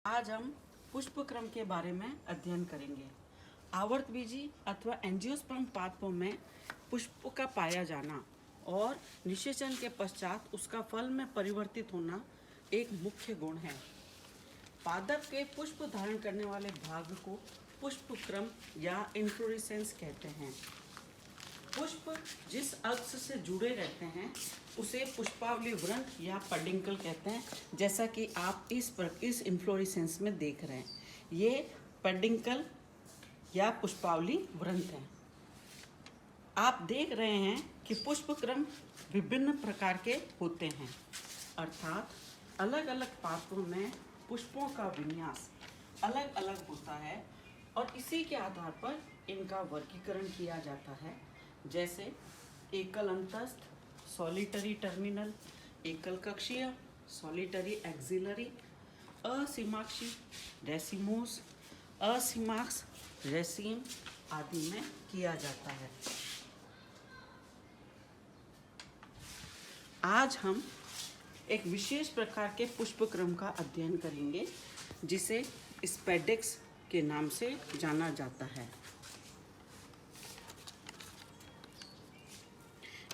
आज हम पुष्पक्रम के बारे में अध्ययन करेंगे। आवर्तबीजी अथवा एंजियोस्पर्म पादपों में पुष्प का पाया जाना और निषेचन के पश्चात उसका फल में परिवर्तित होना एक मुख्य गुण है। पादप के पुष्प धारण करने वाले भाग को पुष्पक्रम या इन्फ्लोरेसेंस कहते हैं। पुष्प जिस अक्ष से जुड़े रहते हैं उसे पुष्पावली वृंत या पेडिकल कहते हैं, जैसा कि आप इस इन्फ्लोरेसेंस में देख रहे हैं। ये पेडिकल या पुष्पावली वृंत है। आप देख रहे हैं कि पुष्पक्रम विभिन्न प्रकार के होते हैं, अर्थात अलग अलग पादपों में पुष्पों का विन्यास अलग अलग होता है और इसी के आधार पर इनका वर्गीकरण किया जाता है, जैसे एकल अंतस्थ, सॉलिटरी टर्मिनल, एकल कक्षीय, सॉलिटरी एक्सिलरी, असीमाक्षी, रेसिमोस, असीमाक्स, रेसिम आदि में किया जाता है। आज हम एक विशेष प्रकार के पुष्पक्रम का अध्ययन करेंगे जिसे स्पेडिक्स के नाम से जाना जाता है।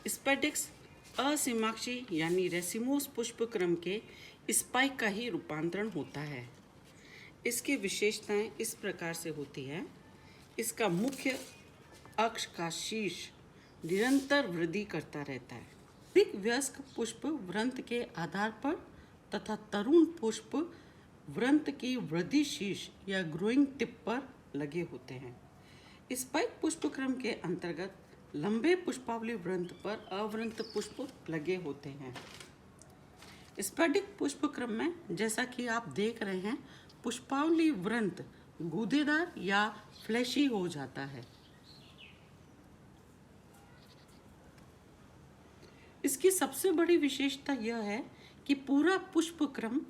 स्पेडिक्स असीमाक्षी यानी रेसिमोस पुष्पक्रम के स्पाइक का ही रूपांतरण होता है। इसकी विशेषताएं इस प्रकार से होती है। इसका मुख्य अक्ष का शीर्ष निरंतर वृद्धि करता रहता है। अधिक वयस्क पुष्प वृंत के आधार पर तथा तरुण पुष्प वृंत की वृद्धि शीर्ष या ग्रोइंग टिप पर लगे होते हैं। स्पाइक पुष्पक्रम के अंतर्गत लंबे पुष्पावली वृंत पर अवृंत पुष्प लगे होते हैं। स्पेडिक पुष्पक्रम में, जैसा कि आप देख रहे हैं, पुष्पावली वृंत गूदेदार या फ्लैशी हो जाता है। इसकी सबसे बड़ी विशेषता यह है कि पूरा पुष्पक्रम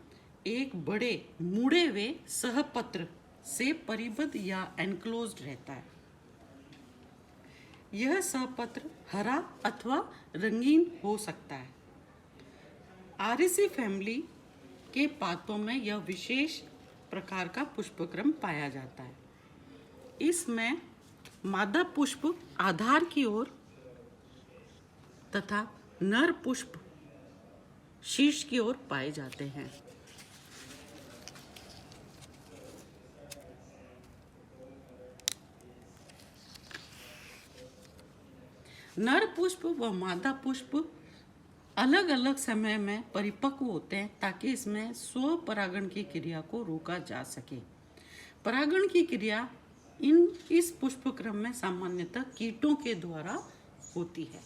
एक बड़े मुड़े हुए सहपत्र से परिबद्ध या एनक्लोज्ड रहता है। यह सहपत्र हरा अथवा रंगीन हो सकता है। आरेसी फैमिली के पादपों में यह विशेष प्रकार का पुष्पक्रम पाया जाता है। इसमें मादा पुष्प आधार की ओर तथा नर पुष्प शीर्ष की ओर पाए जाते हैं। नर पुष्प व मादा पुष्प अलग अलग समय में परिपक्व होते हैं ताकि इसमें स्वपरागण की क्रिया को रोका जा सके। परागण की क्रिया इस पुष्पक्रम में सामान्यतः कीटों के द्वारा होती है।